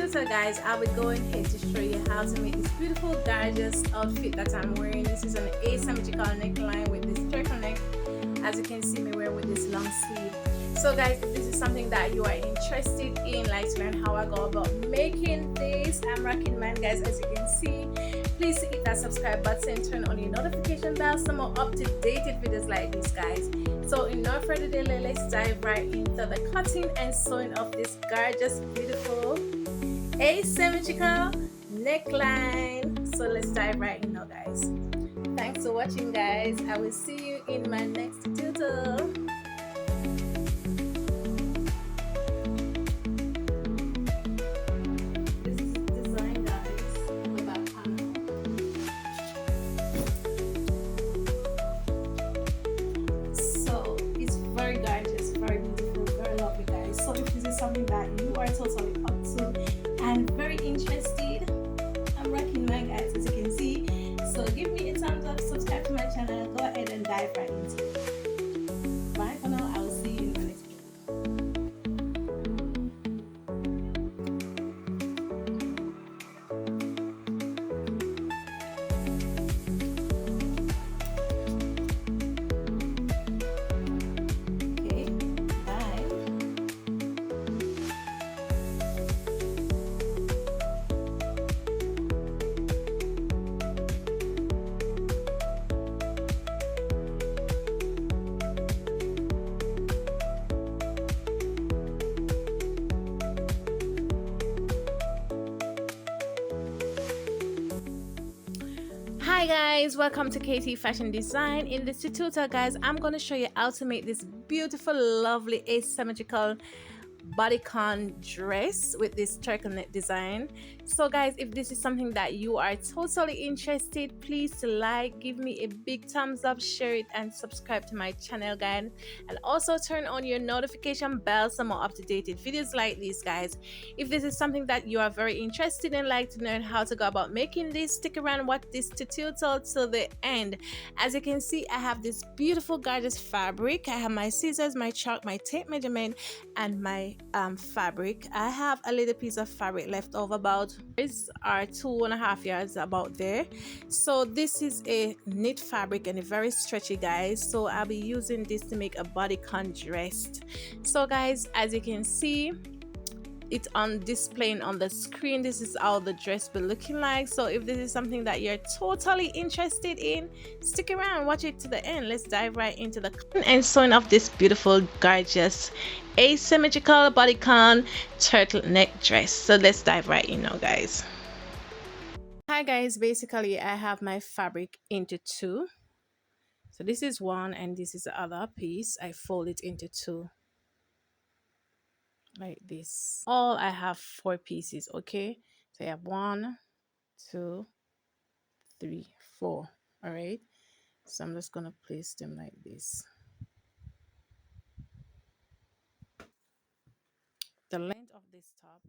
tutorial, guys, I'll be going here to show you how to make this beautiful gorgeous outfit that I'm wearing. This is an asymmetrical neckline with this turtleneck, as you can see me wearing with this long sleeve. So guys, if this is something that you are interested in, like to learn how I go about making this, I'm rocking mine, guys, as you can see. Please hit that subscribe button, turn on your notification bell, some more up-to-date videos like this, guys. So in no further delay, let's dive right into the cutting and sewing of this gorgeous, beautiful asymmetrical neckline. So let's dive right in now, guys. Thanks for watching, guys. I will see you in my next tutorial. Very gorgeous, very beautiful, very lovely, guys. So if this is something that you are totally up to and very interested, I'm rocking mine, guys, as you can see. So give me a thumbs up, subscribe to my channel, go ahead and dive right into it. Bye for now. I will see you in my next video. Hi guys, welcome to KT Fashion Design. In this tutorial, guys, I'm going to show you how to make this beautiful, lovely asymmetrical bodycon dress with this turtleneck design. So guys, if this is something that you are totally interested, please like, give me a big thumbs up, share it, and subscribe to my channel, guys, and also turn on your notification bell, some more up-to-date videos like these, guys. If this is something that you are very interested in, like to learn how to go about making this, stick around, watch this tutorial till the end. As you can see, I have this beautiful gorgeous fabric. I have my scissors, my chalk, my tape measurement, and my fabric. I have a little piece of fabric left over, about these are 2.5 yards about there. So this is a knit fabric and a very stretchy, guys, so I'll be using this to make a bodycon dress. So guys, as you can see, it's on displaying on the screen. This is how the dress will be looking like. So if this is something that you're totally interested in, stick around, watch it to the end. Let's dive right into the cutting and sewing of this beautiful, gorgeous asymmetrical bodycon turtleneck dress. So let's dive right in now, guys. Hi guys, basically I have my fabric into two. So this is one and this is the other piece. I fold it into two like this. All I have 4 pieces. Okay, so I have 1, 2, 3, 4. All right, so I'm just gonna place them like this. The length of this top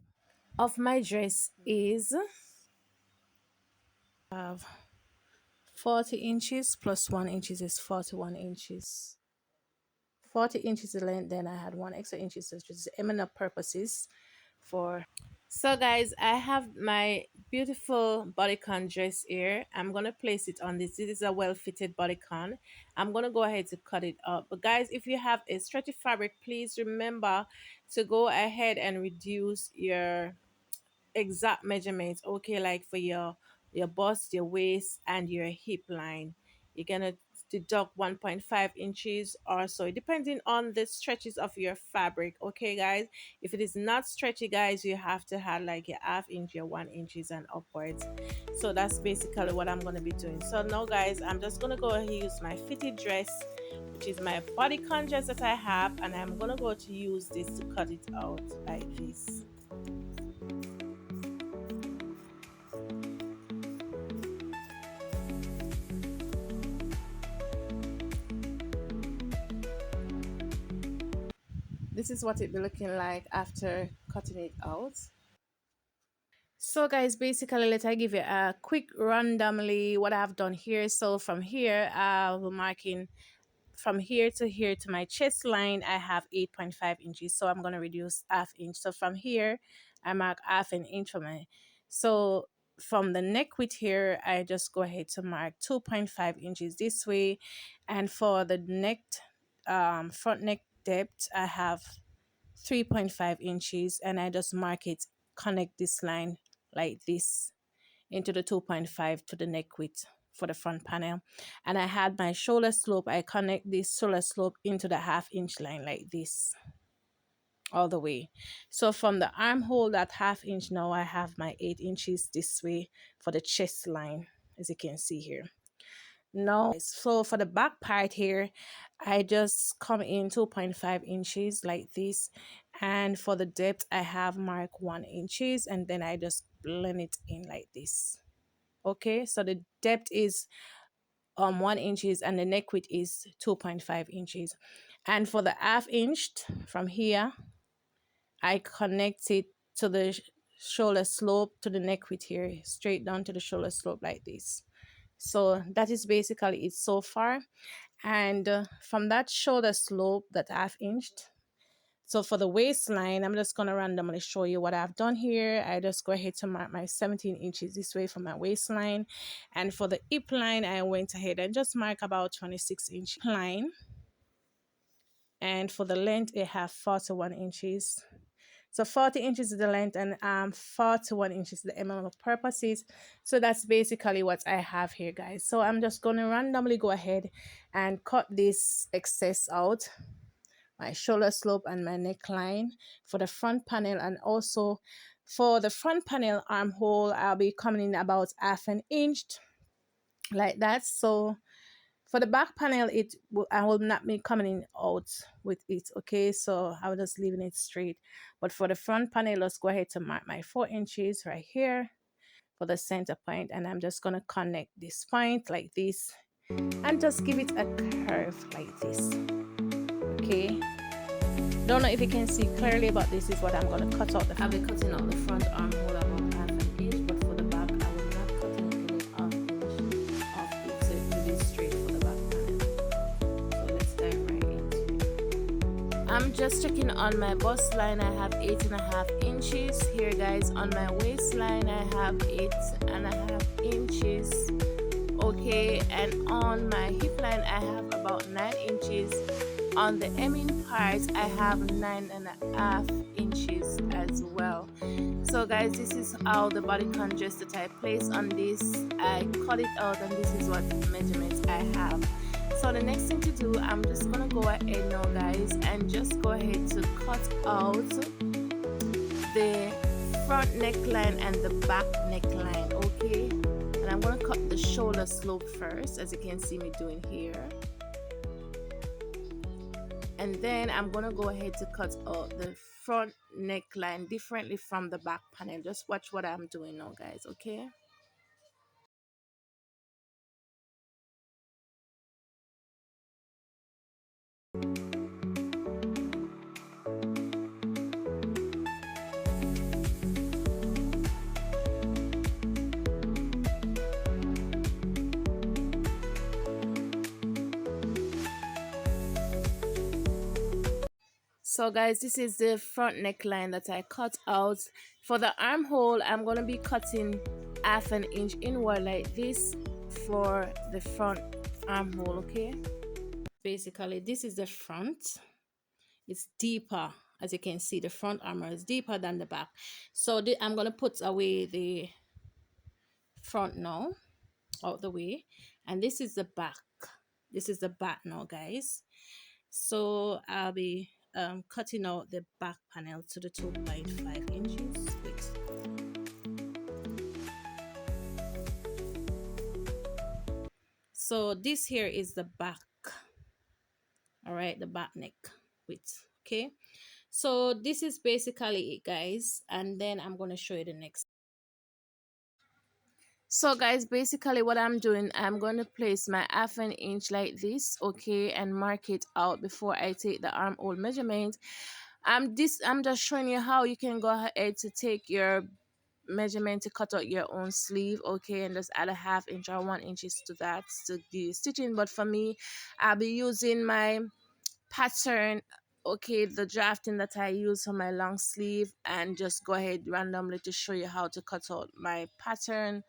of my dress is 40 inches plus 1 inch is 41 inches. 40 inches the length, then I had 1 extra inch, so just eminent purposes for. So guys, I have my beautiful bodycon dress here. I'm gonna place it on this. This is a well-fitted bodycon. I'm gonna go ahead to cut it up. But guys, if you have a stretchy fabric, please remember to go ahead and reduce your exact measurements. Okay, like for your bust, your waist, and your hip line, you're gonna deduct 1.5 inches or so, depending on the stretches of your fabric. Okay guys, if it is not stretchy, guys, you have to have like a ½ inch, your 1 inches and upwards. So that's basically what I'm going to be doing. So now guys, I'm just going to go ahead and use my fitted dress, which is my bodycon dress that I have, and I'm going to go to use this to cut it out like this. This is what it be looking like after cutting it out. So guys, basically let I give you a quick randomly what I've done here. So from here, I'll be marking from here to my chest line. I have 8.5 inches, so I'm going to reduce ½ inch. So from here I mark half an inch for my, so from the neck width here, I just go ahead to mark 2.5 inches this way. And for the neck, front neck depth, I have 3.5 inches, and I just mark it, connect this line like this into the 2.5 to the neck width for the front panel. And I had my shoulder slope, I connect this shoulder slope into the half-inch line like this all the way. So from the armhole, that half-inch, now I have my 8 inches this way for the chest line, as you can see here. Now, so for the back part here, I just come in 2.5 inches like this, and for the depth I have mark 1 inches, and then I just blend it in like this. Okay, so the depth is 1 inches and the neck width is 2.5 inches. And for the half inch from here, I connect it to the shoulder slope to the neck width here, straight down to the shoulder slope like this. So that is basically it so far. And from that shoulder slope, that half inched, so for the waistline, I'm just going to randomly show you what I've done here. I just go ahead to mark my 17 inches this way for my waistline. And for the hip line, I went ahead and just mark about 26 inch line. And for the length, I have 41 inches. So 40 inches is the length, and 41 inches the mm of purposes. So that's basically what I have here, guys. So I'm just going to randomly go ahead and cut this excess out, my shoulder slope and my neckline for the front panel. And also for the front panel armhole, I'll be coming in about half an inch like that. So for the back panel, I will not be coming in out with it, okay? So I will just leaving it straight. But for the front panel, let's go ahead to mark my 4 inches right here for the center point, and I'm just gonna connect this point like this and just give it a curve like this, okay? Don't know if you can see clearly, but this is what I'm going to cut out. I'll be cutting out the front armhole about half an inch, but for the back, I will not cut any half inch off it, so it will be straight for the back panel. So let's dive right into it. I'm just checking on my bust line. I have 8.5 inches here, guys. On my waistline, I have 8.5 inches. Okay, and on my hip line, I have about 9 inches. On the hemming part, I have 9.5 inches as well. So guys, this is how the bodycon dress that I place on this. I cut it out, and this is what measurements I have. So the next thing to do, I'm just gonna go ahead now, guys, and just go ahead to cut out the front neckline and the back neckline, okay? And I'm gonna cut the shoulder slope first, as you can see me doing here. And then I'm gonna go ahead to cut out the front neckline differently from the back panel. Just watch what I'm doing now, guys, okay? So guys, this is the front neckline that I cut out. For the armhole, I'm going to be cutting half an inch inward like this for the front armhole, okay? Basically, this is the front. It's deeper. As you can see, the front armor is deeper than the back. So I'm going to put away the front now, out the way. And this is the back. This is the back now, guys. So I'll be cutting out the back panel to the 2.5 inches width. So this here is the back, all right, the back neck width, okay? So this is basically it, guys, and then I'm going to show you the next. So guys, basically what I'm doing, I'm going to place my half an inch like this, okay, and mark it out before I take the armhole measurement. I'm just showing you how you can go ahead to take your measurement to cut out your own sleeve, okay, and just add a half inch or 1 inch to that to the stitching. But for me, I'll be using my pattern okay, the drafting that I use for my long sleeve, and just go ahead randomly to show you how to cut out my pattern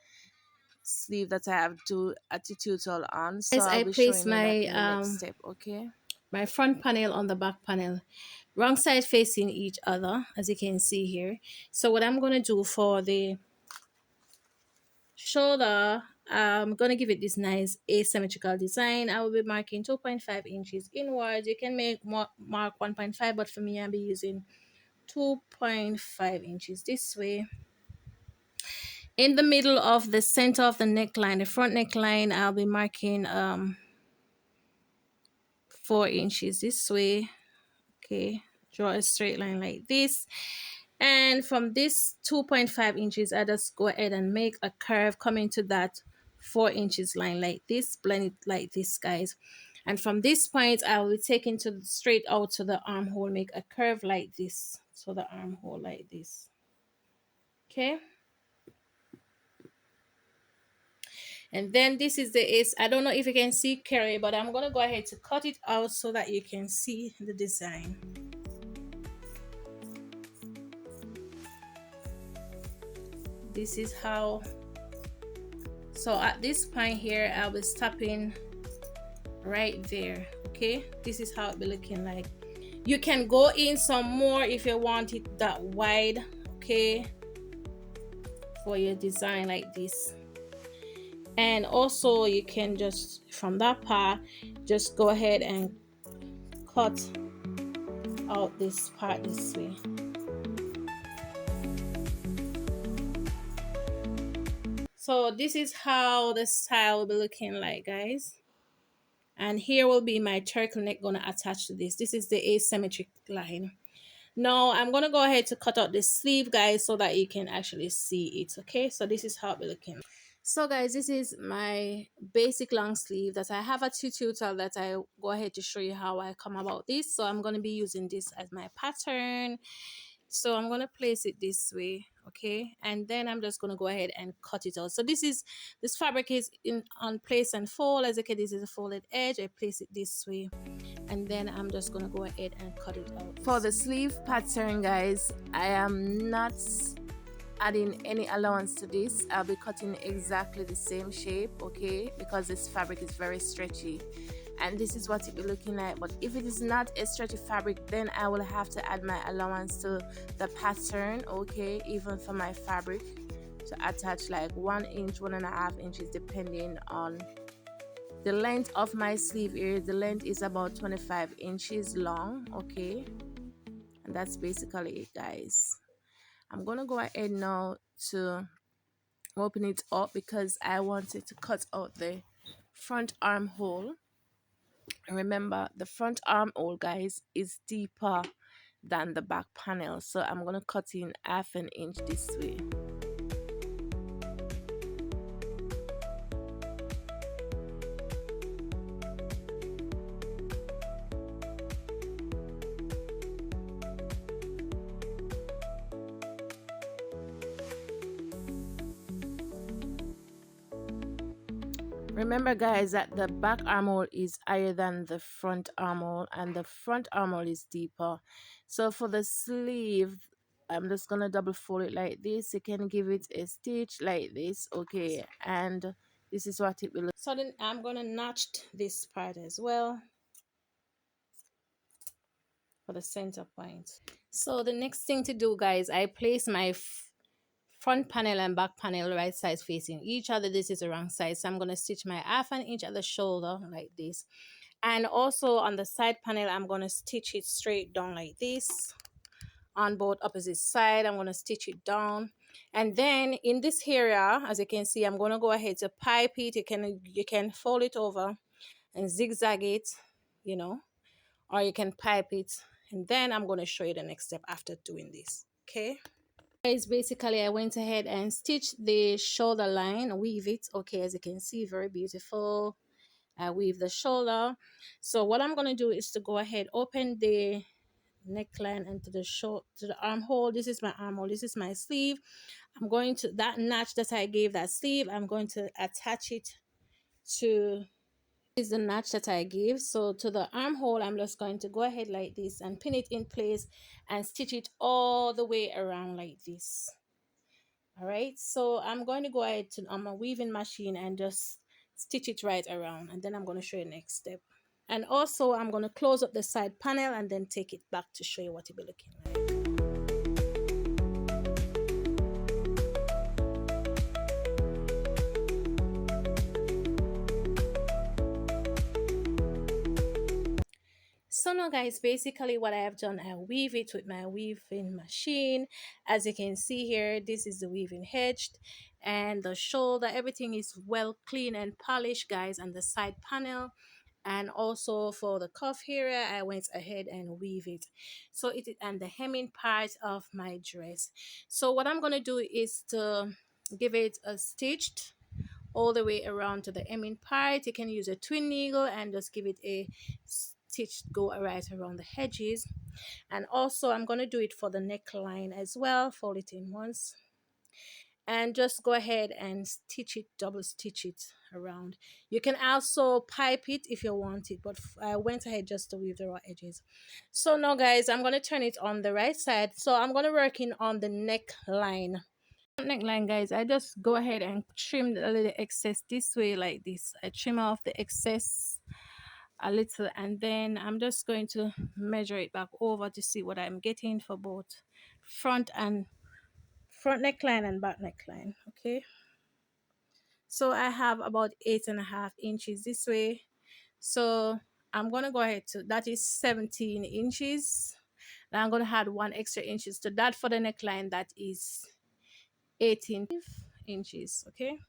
sleeve that I have to a tutorial on. So As I'll I be place showing you that in the next my step. Okay. my front panel on the back panel, wrong side facing each other, as you can see here. So what I'm going to do for the shoulder, I'm going to give it this nice asymmetrical design. I will be marking 2.5 inches inwards. You can mark 1.5, but for me I'll be using 2.5 inches this way. In the middle of the center of the neckline, the front neckline, I'll be marking 4 inches this way. Okay, draw a straight line like this. And from this 2.5 inches, I just go ahead and make a curve coming to that 4 inches line like this, blend it like this, guys. And from this point, I will be taking to straight out to the armhole, make a curve like this. So the armhole like this. Okay. And then this is the ace. I don't know if you can see Carrie, but I'm going to go ahead to cut it out so that you can see the design. This is how. So at this point here, I'll be stopping right there. Okay, this is how it be looking like. You can go in some more if you want it that wide. Okay, for your design like this. And also you can just from that part just go ahead and cut out this part this way. So this is how the style will be looking like, guys. And here will be my turtleneck gonna attach to this. This is the asymmetric line. Now I'm gonna go ahead to cut out the sleeve, guys, so that you can actually see it. Okay, so this is how it will be looking. So guys, this is my basic long sleeve that I have a tutorial that I go ahead to show you how I come about this. So I'm going to be using this as my pattern. So I'm going to place it this way, okay? And then I'm just going to go ahead and cut it out. So this fabric is in on place and fold. As you can, this is a folded edge. I place it this way. And then I'm just going to go ahead and cut it out. For the sleeve pattern, guys, I am not adding any allowance to this. I'll be cutting exactly the same shape, okay, because this fabric is very stretchy, and this is what it will be looking like. But if it is not a stretchy fabric, then I will have to add my allowance to the pattern, okay, even for my fabric, to attach like 1 inch, 1.5 inches, depending on the length of my sleeve area. The length is about 25 inches long, okay, and that's basically it, guys. I'm gonna go ahead now to open it up because I wanted to cut out the front armhole. Remember, the front armhole, guys, is deeper than the back panel, so I'm gonna cut in 1/2 inch this way. Remember, guys, that the back armhole is higher than the front armhole, and the front armhole is deeper. So for the sleeve, I'm just gonna double fold it like this. You can give it a stitch like this, okay, and this is what it will look. So then I'm gonna notch this part as well for the center point. So the next thing to do, guys, I place my front panel and back panel right sides facing each other. This is the wrong side, so I'm going to stitch my 1/2 inch at the shoulder like this. And also on the side panel, I'm going to stitch it straight down like this. On both opposite side, I'm going to stitch it down. And then in this area, as you can see, I'm going to go ahead to pipe it. You can fold it over and zigzag it, you know, or you can pipe it. And then I'm going to show you the next step after doing this, okay? Guys, basically I went ahead and stitched the shoulder line, weave it, okay, as you can see, very beautiful. I weave the shoulder. So what I'm going to do is to go ahead, open the neckline and to the armhole. This is my armhole, this is my sleeve. I'm going to that notch that I gave that sleeve, I'm going to attach it to Is the notch that I give. So to the armhole, I'm just going to go ahead like this and pin it in place and stitch it all the way around like this. All right, so I'm going to go ahead to on my weaving machine and just stitch it right around, and then I'm going to show you the next step. And also I'm going to close up the side panel and then take it back to show you what it will be looking like. So now guys, basically what I have done, I weave it with my weaving machine. As you can see here, this is the weaving edge, and the shoulder, everything is well clean and polished guys, and the side panel. And also for the cuff area, I went ahead and weave it. So it is, and the hemming part of my dress. So what I'm gonna do is to give it a stitched all the way around to the hemming part. You can use a twin needle and just give it a stitch go right around the edges. And also I'm going to do it for the neckline as well. Fold it in once and just go ahead and stitch it, double stitch it around. You can also pipe it if you want it, but I went ahead just to weave the raw edges. So now guys, I'm going to turn it on the right side. So I'm going to work in on the neckline. Neckline guys, I just go ahead and trim a little excess this way like this. I trim off the excess a little, and then I'm just going to measure it back over to see what I'm getting for both front neckline and back neckline. Okay, so I have about 8.5 inches this way, so I'm gonna go ahead to that is 17 inches. Now I'm gonna add 1 extra inches to that for the neckline, that is 18 inches. Okay,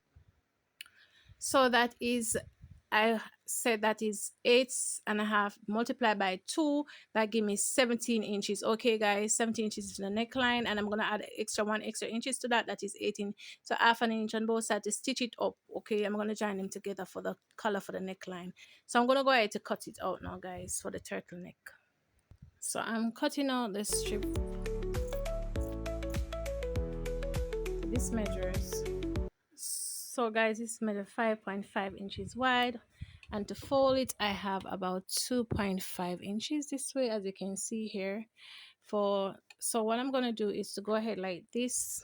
so that is, I said that is 8.5 multiplied by 2, that give me 17 inches. Okay guys, 17 inches to the neckline, and I'm gonna add 1 extra inches to that, that is 18. So half an inch on both sides to stitch it up. Okay, I'm gonna join them together for the color for the neckline. So I'm gonna go ahead to cut it out now guys for the turtleneck. So I'm cutting out the strip. This measures, so guys, this measures 5.5 inches wide, and to fold it I have about 2.5 inches this way, as you can see here. So what I'm gonna do is to go ahead like this.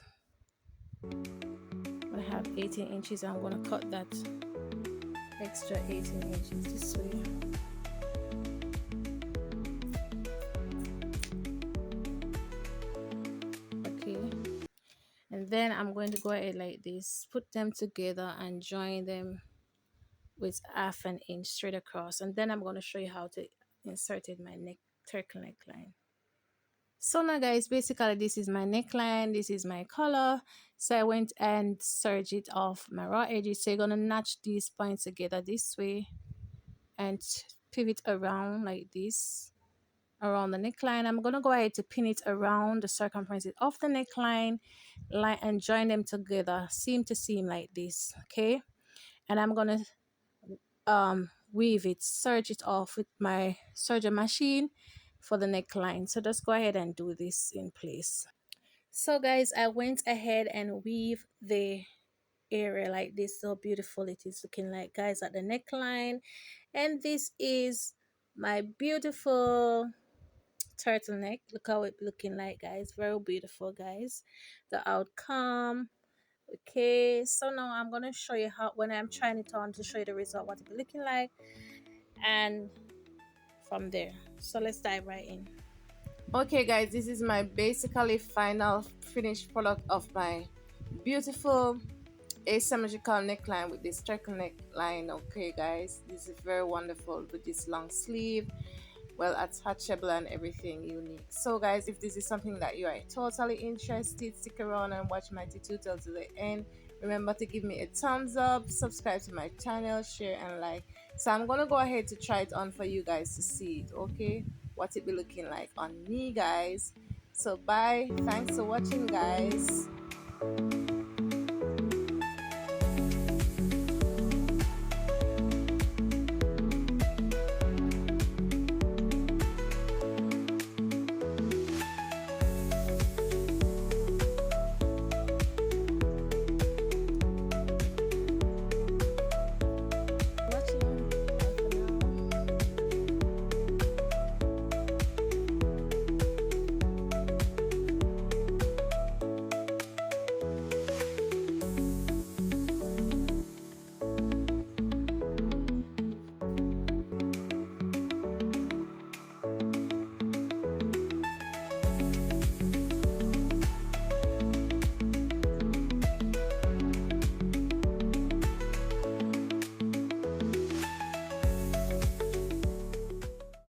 I have 18 inches, I'm gonna cut that extra 18 inches this way. Okay, and then I'm going to go ahead like this, put them together and join them with half an inch straight across, and then I'm going to show you how to insert it my turtleneck line. So now guys, basically this is my neckline, this is my color. So I went and serged it off my raw edges. So you're going to notch these points together this way and pivot around like this around the neckline. I'm going to go ahead to pin it around the circumference of the neckline line and join them together seam to seam like this. Okay, and I'm going to weave it, serge it off with my serger machine for the neckline. So just go ahead and do this in place. So guys, I went ahead and weave the area like this. So beautiful it is looking like guys at the neckline. And this is my beautiful turtleneck. Look how it looking like guys, very beautiful guys, the outcome. Okay, so now I'm gonna show you how, when I'm trying it on, to show you the result, what it be looking like, and from there. So let's dive right in. Okay guys, this is my basically final finished product of my beautiful asymmetrical neckline with this turtleneck line. Okay guys, this is very wonderful with this long sleeve, well attachable and everything unique. So guys, if this is something that you are totally interested, stick around and watch my tutorial to the end. Remember to give me a thumbs up, subscribe to my channel, share and like. So I'm gonna go ahead to try it on for you guys to see it. Okay, what it be looking like on me guys. So bye, thanks for watching guys.